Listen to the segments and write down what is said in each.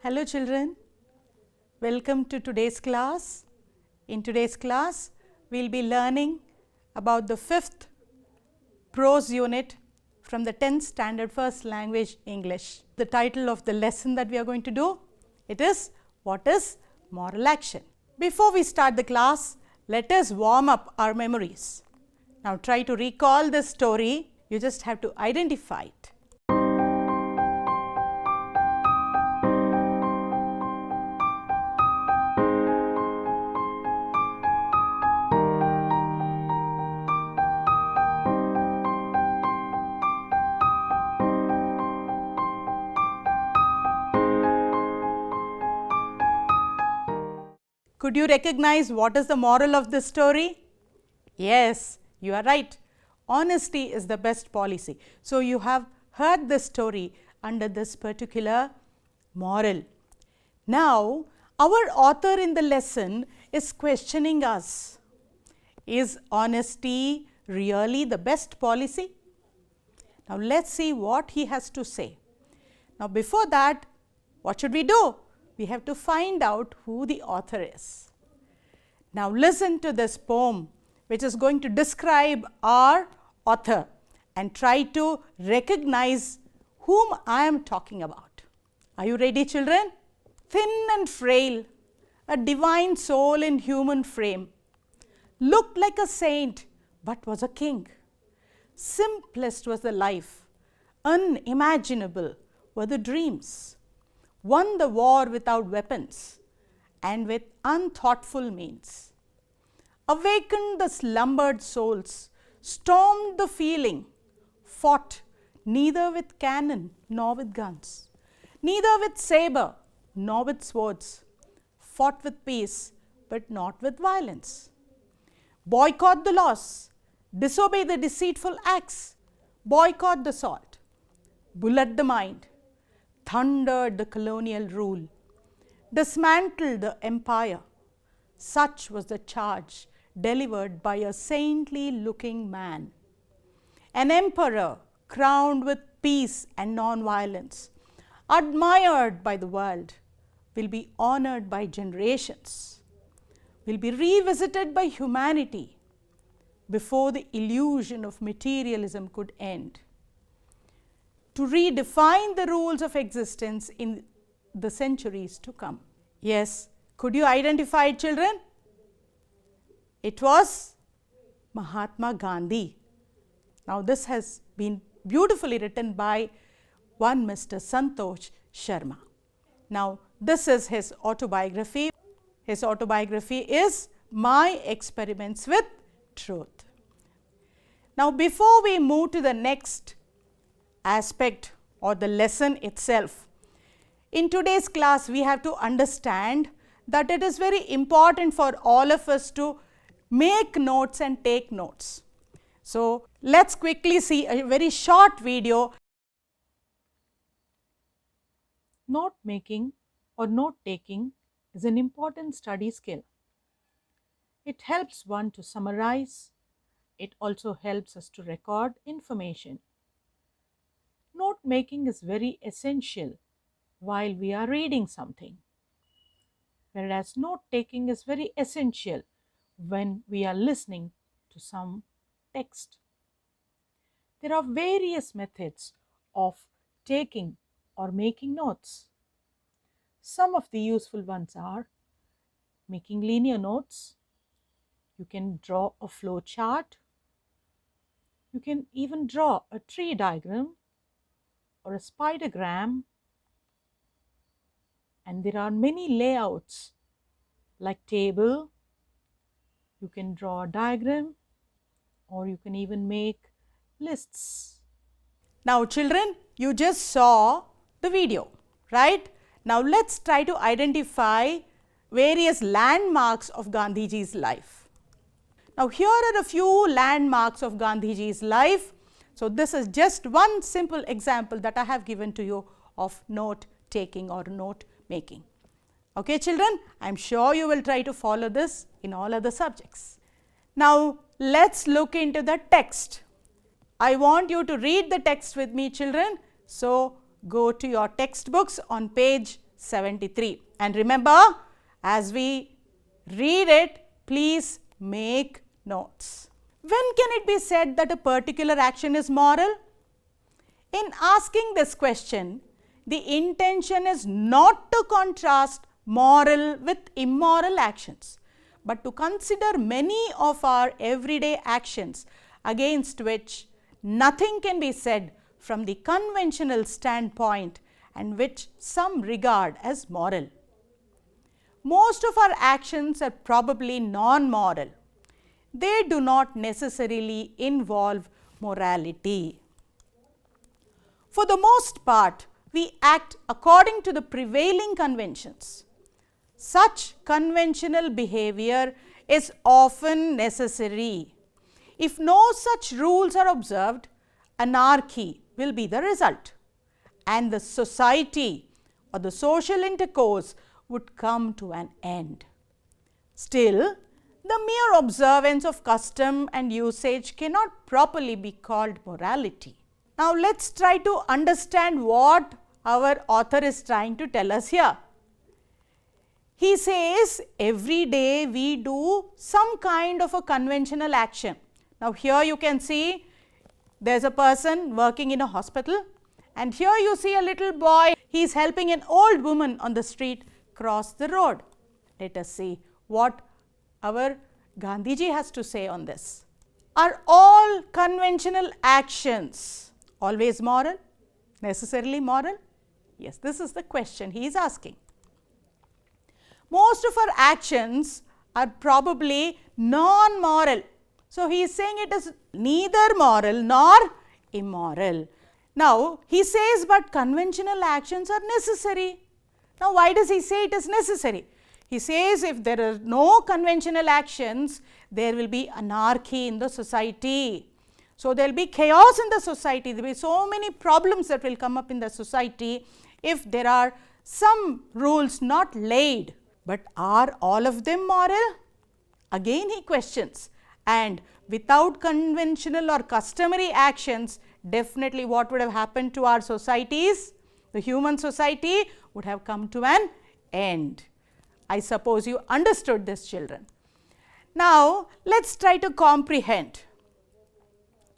Hello children, welcome to today's class. In today's class, we will be learning about the 5th prose unit from the 10th standard first language English. The title of the lesson that we are going to do, it is what is moral action. Before we start the class, let us warm up our memories. Now try to recall this story, you just have to identify it. Could you recognize what is the moral of this story? Yes, you are right. Honesty is the best policy. So, you have heard this story under this particular moral. Now, our author in the lesson is questioning us. Is honesty really the best policy? Now, let us see what he has to say. Now, before that, what should we do? We have to find out who the author is. Now, listen to this poem which is going to describe our author and try to recognize whom I am talking about. Are you ready, children? Thin and frail, a divine soul in human frame, looked like a saint but was a king. Simplest was the life, unimaginable were the dreams. Won the war without weapons and with unthoughtful means. Awakened the slumbered souls, stormed the feeling, fought neither with cannon nor with guns, neither with sabre nor with swords, fought with peace but not with violence. Boycott the laws, disobey the deceitful acts, boycott the salt, bullet the mind, thundered the colonial rule, dismantled the empire. Such was the charge delivered by a saintly looking man. An emperor crowned with peace and non-violence, admired by the world, will be honored by generations, will be revisited by humanity before the illusion of materialism could end. To redefine the rules of existence in the centuries to come. Yes, could you identify it, children? It was Mahatma Gandhi. Now, this has been beautifully written by one Mr. Santosh Sharma. Now, this is his autobiography. His autobiography is My Experiments with Truth. Now, before we move to the next aspect or the lesson itself, in today's class we have to understand that it is very important for all of us to make notes and take notes. So, let us quickly see a very short video. Note making or note taking is an important study skill. It helps one to summarize. It also helps us to record information. Note making is very essential while we are reading something, whereas note taking is very essential when we are listening to some text. There are various methods of taking or making notes. Some of the useful ones are making linear notes. You can draw a flow chart. You can even draw a tree diagram or a spidergram, and there are many layouts like table. You can draw a diagram or you can even make lists. Now, children, you just saw the video, right? Now, let us try to identify various landmarks of Gandhiji's life. Now, here are a few landmarks of Gandhiji's life. So, this is just one simple example that I have given to you of note taking or note making. Okay, children, I am sure you will try to follow this in all other subjects. Now, let us look into the text. I want you to read the text with me, children. So, go to your textbooks on page 73. And remember, as we read it, please make notes. When can it be said that a particular action is moral? In asking this question, the intention is not to contrast moral with immoral actions, but to consider many of our everyday actions against which nothing can be said from the conventional standpoint and which some regard as moral. Most of our actions are probably non-moral. They do not necessarily involve morality. For the most part, we act according to the prevailing conventions. Such conventional behavior is often necessary. If no such rules are observed, anarchy will be the result, and the society or the social intercourse would come to an end. Still, the mere observance of custom and usage cannot properly be called morality. Now, let us try to understand what our author is trying to tell us here. He says every day we do some kind of a conventional action. Now, here you can see there is a person working in a hospital, and here you see a little boy, he is helping an old woman on the street cross the road. Let us see what our Gandhiji has to say on this. Are all conventional actions always moral? Necessarily moral? Yes, this is the question he is asking. Most of our actions are probably non-moral. So, he is saying it is neither moral nor immoral. Now, he says, but conventional actions are necessary. Now, why does he say it is necessary? He says if there are no conventional actions, there will be anarchy in the society. So, there will be chaos in the society. There will be so many problems that will come up in the society if there are some rules not laid. But are all of them moral? Again he questions. And without conventional or customary actions, definitely what would have happened to our societies? The human society would have come to an end. I suppose you understood this, children. Now, let us try to comprehend.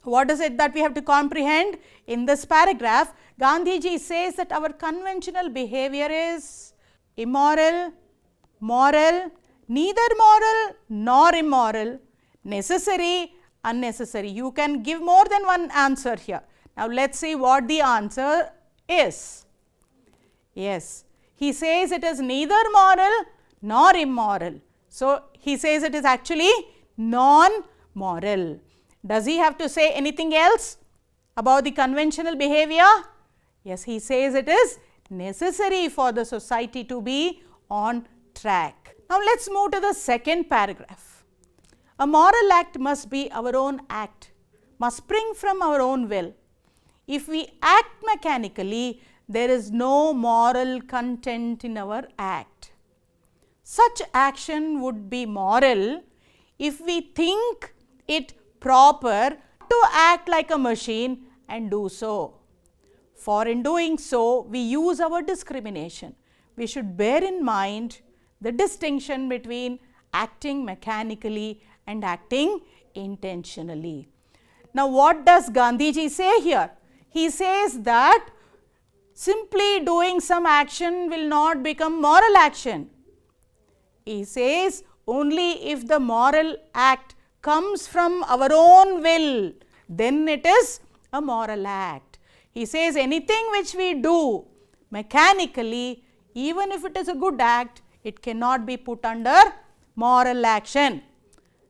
What is it that we have to comprehend? In this paragraph, Gandhiji says that our conventional behavior is immoral, moral, neither moral nor immoral, necessary, unnecessary. You can give more than one answer here. Now, let us see what the answer is. Yes, he says it is neither moral nor immoral. So, he says it is actually non-moral. Does he have to say anything else about the conventional behavior? Yes, he says it is necessary for the society to be on track. Now, let us move to the second paragraph. A moral act must be our own act, must spring from our own will. If we act mechanically, there is no moral content in our act. Such action would be moral if we think it proper to act like a machine and do so. For in doing so, we use our discrimination. We should bear in mind the distinction between acting mechanically and acting intentionally. Now, what does Gandhiji say here? He says that simply doing some action will not become moral action. He says only if the moral act comes from our own will, then it is a moral act. He says anything which we do mechanically, even if it is a good act, it cannot be put under moral action.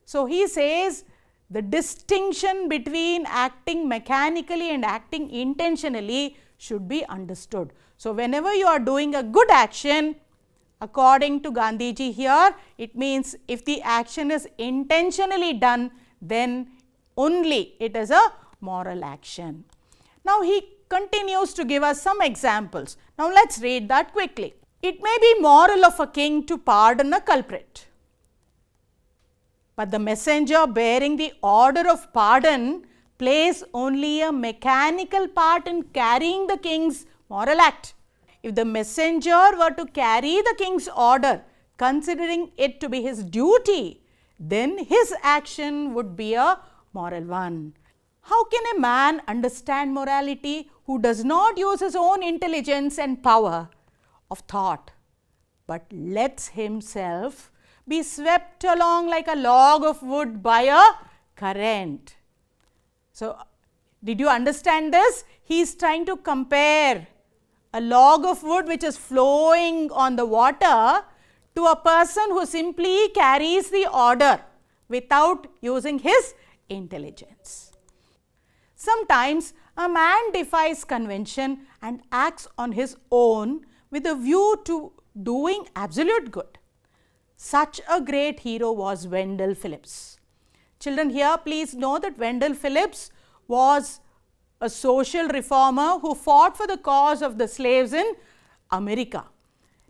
So, he says the distinction between acting mechanically and acting intentionally should be understood. So, whenever you are doing a good action, according to Gandhiji here, it means if the action is intentionally done, then only it is a moral action. Now, he continues to give us some examples. Now, let us read that quickly. It may be moral of a king to pardon a culprit, but the messenger bearing the order of pardon plays only a mechanical part in carrying the king's moral act. if the messenger were to carry the king's order, considering it to be his duty, then his action would be a moral one. How can a man understand morality who does not use his own intelligence and power of thought, but lets himself be swept along like a log of wood by a current? So, did you understand this? He is trying to compare a log of wood which is flowing on the water to a person who simply carries the order without using his intelligence. Sometimes a man defies convention and acts on his own with a view to doing absolute good. Such a great hero was Wendell Phillips. Children, here please know that Wendell Phillips was a social reformer who fought for the cause of the slaves in America.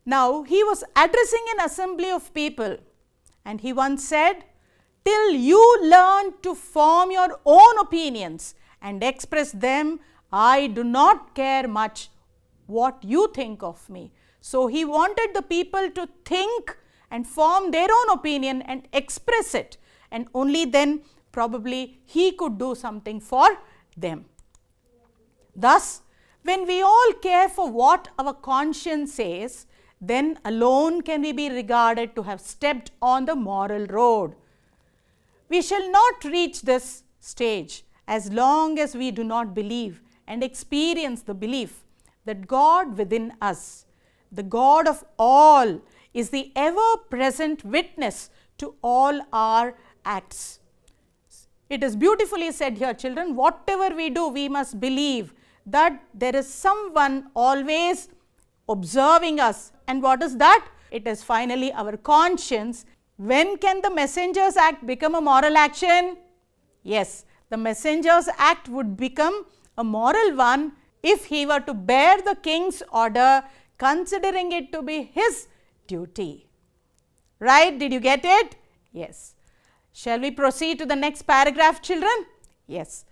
Now, he was addressing an assembly of people and he once said, "Till you learn to form your own opinions and express them, I do not care much what you think of me." So, he wanted the people to think and form their own opinion and express it, and only then probably he could do something for them. Thus, when we all care for what our conscience says, then alone can we be regarded to have stepped on the moral road. We shall not reach this stage as long as we do not believe and experience the belief that God within us, the God of all, is the ever-present witness to all our acts. It is beautifully said here, children, whatever we do, we must believe that there is someone always observing us. And what is that? It is finally our conscience. When can the messenger's act become a moral action? Yes, the messenger's act would become a moral one if he were to bear the king's order, considering it to be his duty. Right? Did you get it? Yes. Shall we proceed to the next paragraph, children? Yes.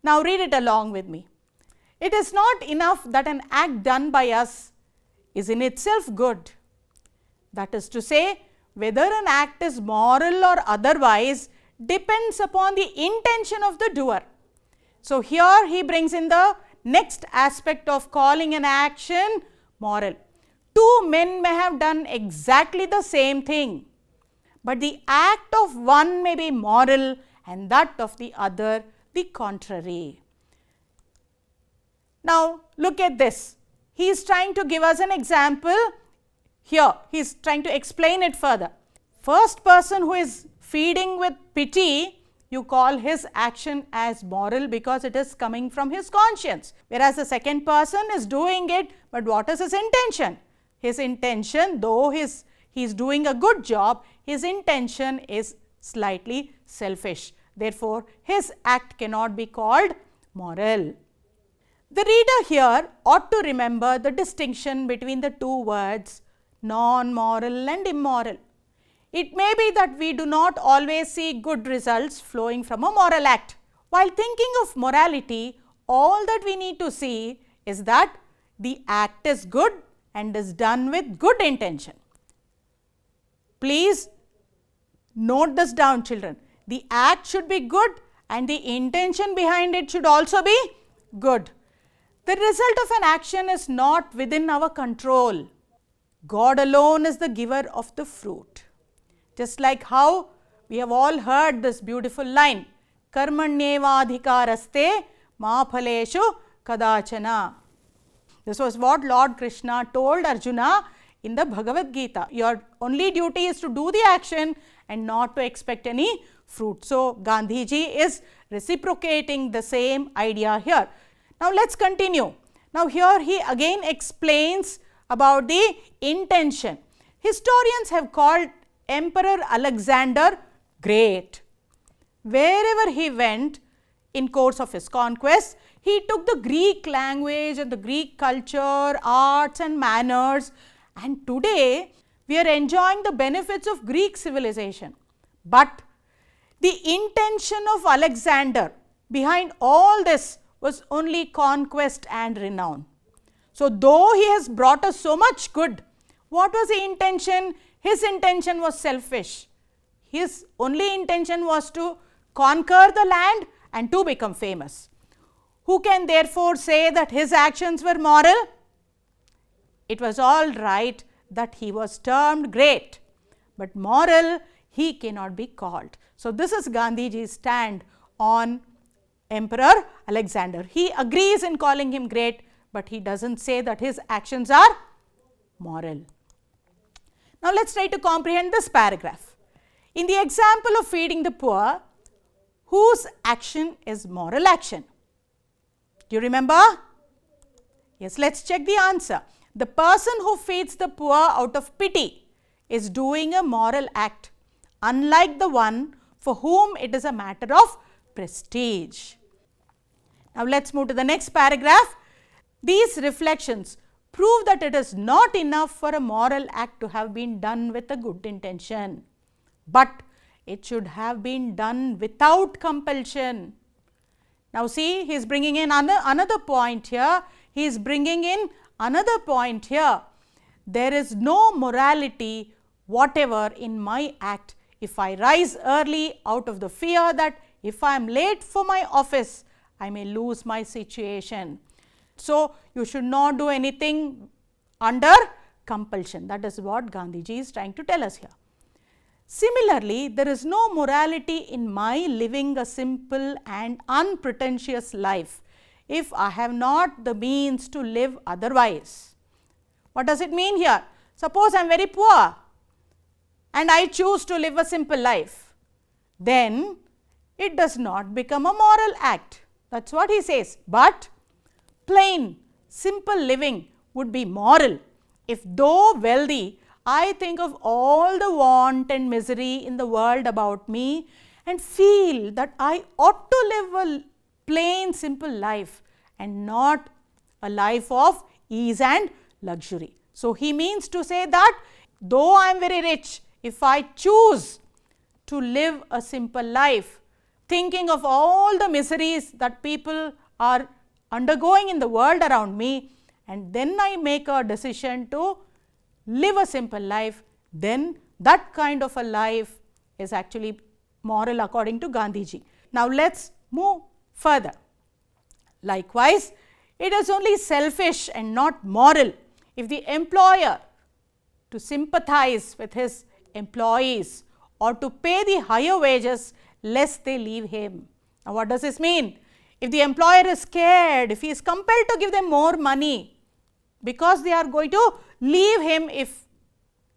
Now read it along with me. It is not enough that an act done by us is in itself good. That is to say, whether an act is moral or otherwise depends upon the intention of the doer. So, here he brings in the next aspect of calling an action moral. Two men may have done exactly the same thing, but the act of one may be moral and that of the other the contrary. Now, look at this. He is trying to give us an example here. He is trying to explain it further. First person who is feeding with pity, you call his action as moral because it is coming from his conscience. Whereas the second person is doing it, but what is his intention? His intention, though he is doing a good job, his intention is slightly selfish. Therefore, his act cannot be called moral. The reader here ought to remember the distinction between the two words non-moral and immoral. It may be that we do not always see good results flowing from a moral act. While thinking of morality, all that we need to see is that the act is good and is done with good intention. Please note this down, children. The act should be good and the intention behind it should also be good. The result of an action is not within our control. God alone is the giver of the fruit. Just like how we have all heard this beautiful line, Karmanyevadhikaraste ma phaleshu kadachana. This was what Lord Krishna told Arjuna in the Bhagavad Gita. Your only duty is to do the action and not to expect any fruit. So, Gandhiji is reciprocating the same idea here. Now, let us continue. Now, here he again explains about the intention. Historians have called Emperor Alexander great. Wherever he went in course of his conquest, he took the Greek language and the Greek culture, arts and manners, and today we are enjoying the benefits of Greek civilization. But the intention of Alexander behind all this was only conquest and renown. So, though he has brought us so much good, what was the intention? His intention was selfish. His only intention was to conquer the land and to become famous. Who can therefore say that his actions were moral? It was all right that he was termed great, but moral he cannot be called. So, this is Gandhiji's stand on Emperor Alexander. He agrees in calling him great, but he does not say that his actions are moral. Now, let us try to comprehend this paragraph. In the example of feeding the poor, whose action is moral action? Do you remember? Yes, let us check the answer. The person who feeds the poor out of pity is doing a moral act, unlike the one for whom it is a matter of prestige. Now, let us move to the next paragraph. These reflections prove that it is not enough for a moral act to have been done with a good intention, but it should have been done without compulsion. Now, see, he is bringing in another point here. He is bringing in another point here. There is no morality whatever in my act if I rise early out of the fear that if I am late for my office, I may lose my situation. So, you should not do anything under compulsion. That is what Gandhiji is trying to tell us here. Similarly, there is no morality in my living a simple and unpretentious life if I have not the means to live otherwise. What does it mean here? Suppose I am very poor and I choose to live a simple life, then it does not become a moral act. That is what he says. But plain, simple living would be moral if, though wealthy, I think of all the want and misery in the world about me and feel that I ought to live a plain, simple life and not a life of ease and luxury. So, he means to say that though I am very rich, if I choose to live a simple life, thinking of all the miseries that people are undergoing in the world around me, and then I make a decision to live a simple life, then that kind of a life is actually moral according to Gandhiji. Now, let us move further. Likewise, it is only selfish and not moral if the employer to sympathize with his employees or to pay the higher wages lest they leave him. Now, what does this mean? If the employer is scared, if he is compelled to give them more money because they are going to leave him if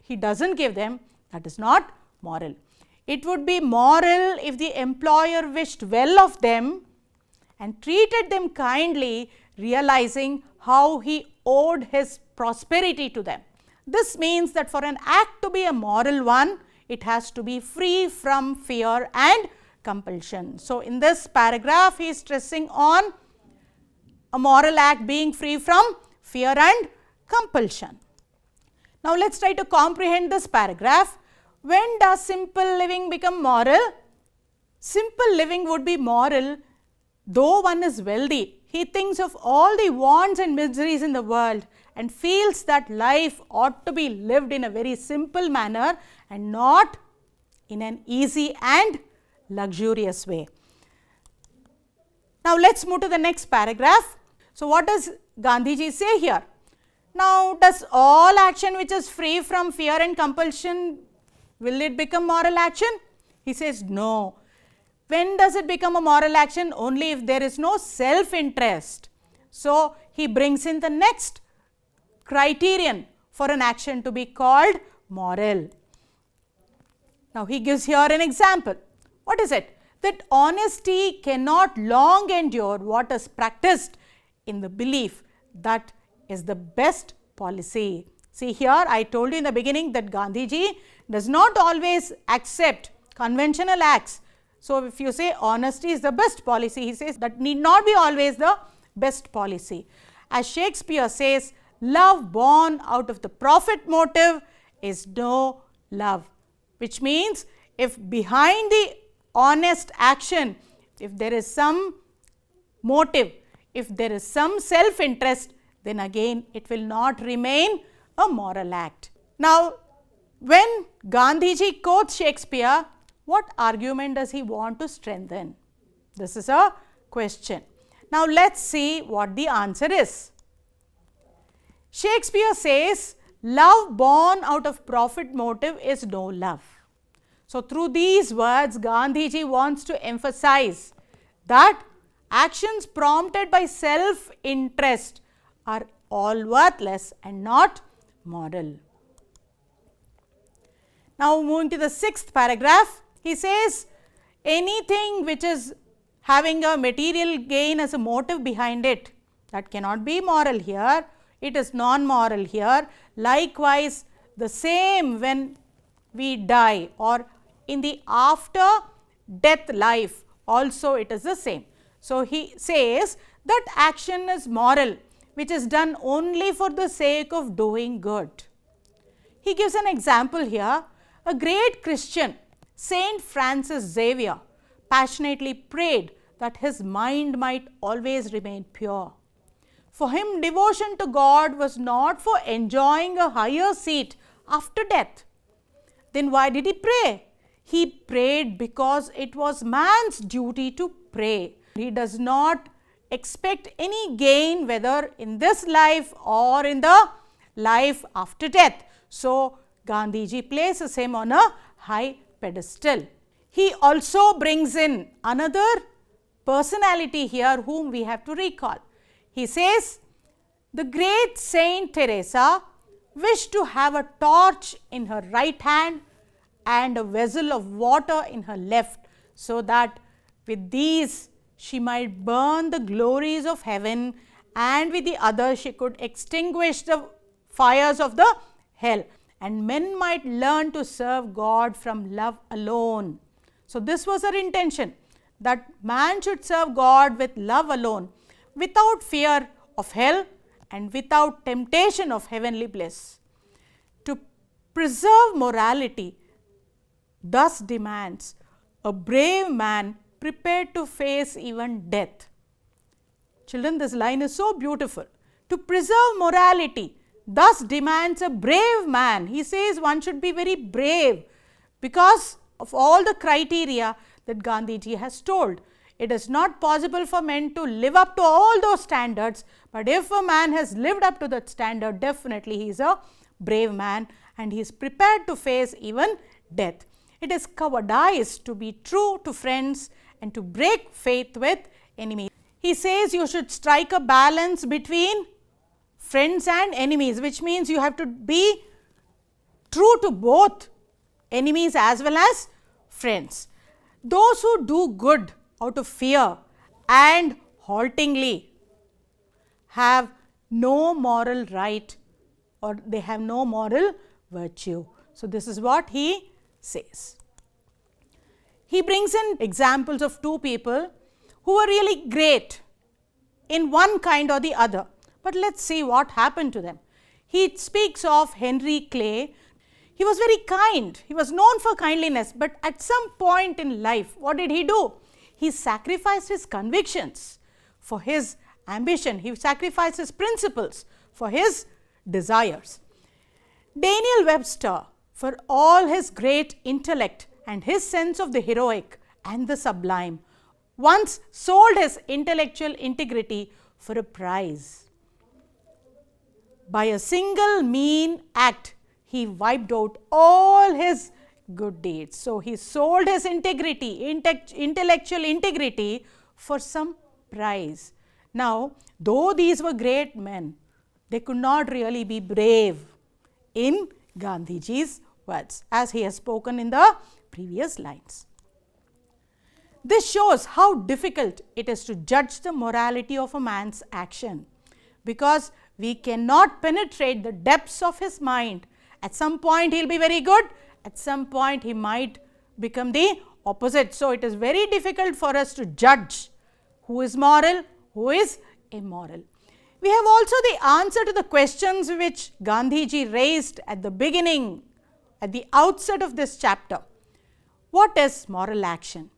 he does not give them, that is not moral. It would be moral if the employer wished well of them and treated them kindly, realizing how he owed his prosperity to them. This means that for an act to be a moral one, it has to be free from fear and compulsion. So, in this paragraph, he is stressing on a moral act being free from fear and compulsion. Now, let us try to comprehend this paragraph. When does simple living become moral? Simple living would be moral though one is wealthy. He thinks of all the wants and miseries in the world and feels that life ought to be lived in a very simple manner and not in an easy and luxurious way. Now, let us move to the next paragraph. So, what does Gandhiji say here? Now, does all action which is free from fear and compulsion, will it become moral action? He says no. When does it become a moral action? Only if there is no self-interest. So, he brings in the next criterion for an action to be called moral. Now, he gives here an example. What is it? That honesty cannot long endure what is practiced in the belief that is the best policy. See here, I told you in the beginning that Gandhiji does not always accept conventional acts. So, if you say honesty is the best policy, he says that need not be always the best policy. As Shakespeare says, love born out of the profit motive is no love, which means if behind the honest action, if there is some motive, if there is some self-interest, then again it will not remain a moral act. Now, when Gandhiji quotes Shakespeare, what argument does he want to strengthen? This is a question. Now, let's see what the answer is. Shakespeare says, love born out of profit motive is no love. So, through these words, Gandhiji wants to emphasize that actions prompted by self-interest are all worthless and not moral. Now, moving to the 6th paragraph, he says, anything which is having a material gain as a motive behind it, that cannot be moral here, it is non-moral here. Likewise, the same when we die or in the after death life also it is the same. So, he says that action is moral which is done only for the sake of doing good. He gives an example here. A great Christian, Saint Francis Xavier, passionately prayed that his mind might always remain pure. For him, devotion to God was not for enjoying a higher seat after death. Then why did he pray? He prayed because it was man's duty to pray. He does not expect any gain whether in this life or in the life after death. So, Gandhiji places him on a high pedestal. He also brings in another personality here whom we have to recall. He says, the great Saint Teresa wished to have a torch in her right hand and a vessel of water in her left, so that with these she might burn the glories of heaven, and with the other she could extinguish the fires of the hell, and men might learn to serve God from love alone. So, this was her intention, that man should serve God with love alone, without fear of hell and without temptation of heavenly bliss. To preserve morality thus demands a brave man prepared to face even death. Children, this line is so beautiful. To preserve morality thus demands a brave man. He says one should be very brave because of all the criteria that Gandhiji has told. It is not possible for men to live up to all those standards, but if a man has lived up to that standard, definitely he is a brave man and he is prepared to face even death. It is cowardice to be true to friends and to break faith with enemies. He says you should strike a balance between friends and enemies, which means you have to be true to both enemies as well as friends. Those who do good out of fear and haltingly have no moral right, or they have no moral virtue. So, this is what he says. He brings in examples of two people who were really great in one kind or the other, but let us see what happened to them. He speaks of Henry Clay. He was very kind, he was known for kindliness, but at some point in life, what did he do? He sacrificed his convictions for his ambition, he sacrificed his principles for his desires. Daniel Webster, for all his great intellect and his sense of the heroic and the sublime, once sold his intellectual integrity for a prize. By a single mean act, he wiped out all his good deeds. So, he sold his integrity, intellectual integrity for some prize. Now, though these were great men, they could not really be brave in Gandhiji's words, as he has spoken in the previous lines. This shows how difficult it is to judge the morality of a man's action, because we cannot penetrate the depths of his mind. At some point he will be very good, at some point he might become the opposite. So, it is very difficult for us to judge who is moral, who is immoral. We have also the answer to the questions which Gandhiji raised at the beginning, at the outset of this chapter. What is moral action?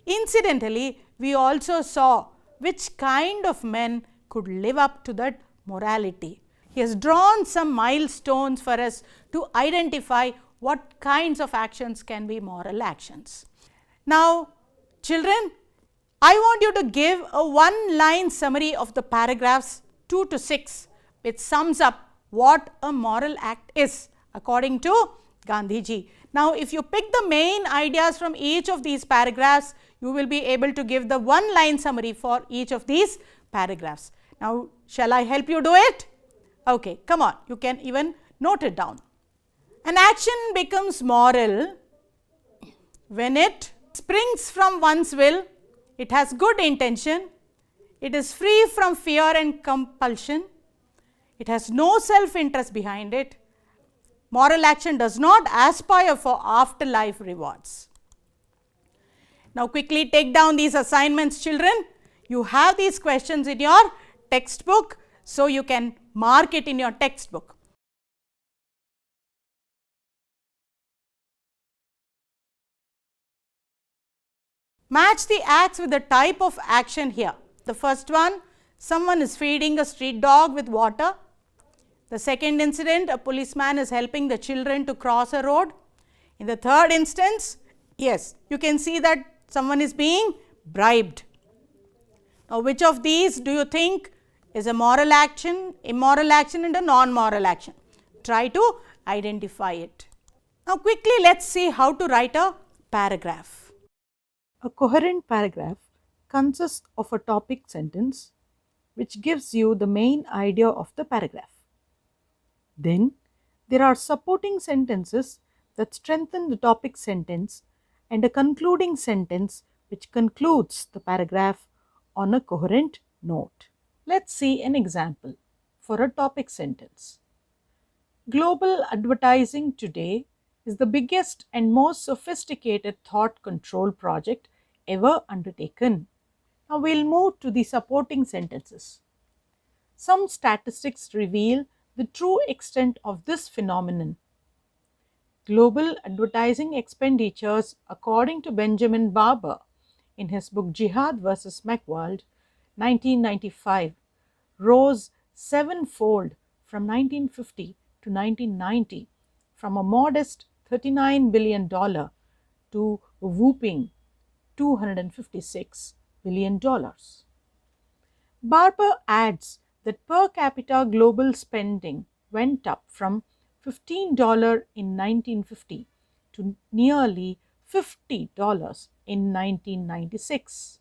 Incidentally, we also saw which kind of men could live up to that morality. He has drawn some milestones for us to identify what kinds of actions can be moral actions. Now, children, I want you to give a one-line summary of the paragraphs 2 to 6, which sums up what a moral act is according to Gandhiji. Now, if you pick the main ideas from each of these paragraphs, you will be able to give the one-line summary for each of these paragraphs. Now, shall I help you do it? Okay, come on, you can even note it down. An action becomes moral when it springs from one's will, it has good intention, it is free from fear and compulsion, it has no self-interest behind it. Moral action does not aspire for afterlife rewards. Now, quickly take down these assignments, children. You have these questions in your textbook, so you can mark it in your textbook. Match the acts with the type of action here. The first one, someone is feeding a street dog with water. The second incident, a policeman is helping the children to cross a road. In the third instance, yes, you can see that someone is being bribed. Now, which of these do you think is a moral action, immoral action and a non-moral action? Try to identify it. Now, quickly let us see how to write a paragraph. A coherent paragraph consists of a topic sentence which gives you the main idea of the paragraph. Then, there are supporting sentences that strengthen the topic sentence and a concluding sentence which concludes the paragraph on a coherent note. Let's see an example for a topic sentence. Global advertising today is the biggest and most sophisticated thought control project ever undertaken. Now we'll move to the supporting sentences. Some statistics reveal the true extent of this phenomenon. Global advertising expenditures, according to Benjamin Barber in his book Jihad vs. Macworld, 1995, rose sevenfold from 1950 to 1990, from a modest $39 billion to a whooping $256 billion. Barber adds that per capita global spending went up from $15 in 1950 to nearly $50 in 1996.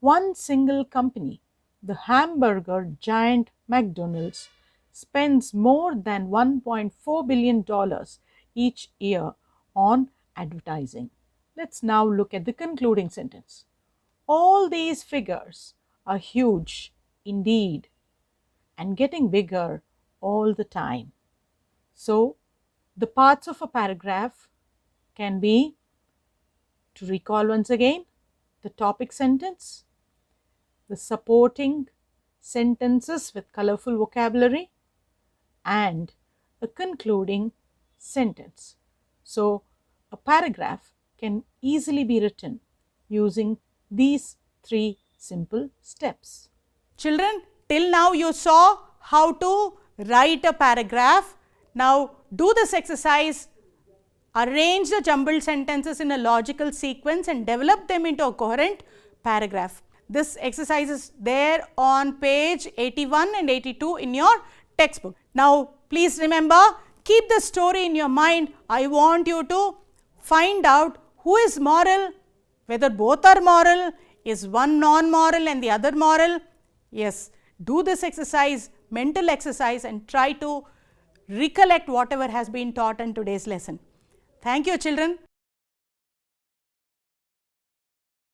One single company, the hamburger giant McDonald's, spends more than $1.4 billion each year on advertising. Let's now look at the concluding sentence. All these figures are huge indeed and getting bigger all the time. So, the parts of a paragraph can be, to recall once again, the topic sentence, the supporting sentences with colorful vocabulary, and a concluding sentence. So, a paragraph can easily be written using these three simple steps. Children, till now you saw how to write a paragraph. Now, do this exercise. Arrange the jumbled sentences in a logical sequence and develop them into a coherent paragraph. This exercise is there on page 81 and 82 in your textbook. Now, please remember, keep the story in your mind. I want you to find out who is moral, whether both are moral, is one non-moral and the other moral. Yes, do this exercise, mental exercise, and try to recollect whatever has been taught in today's lesson. Thank you, children.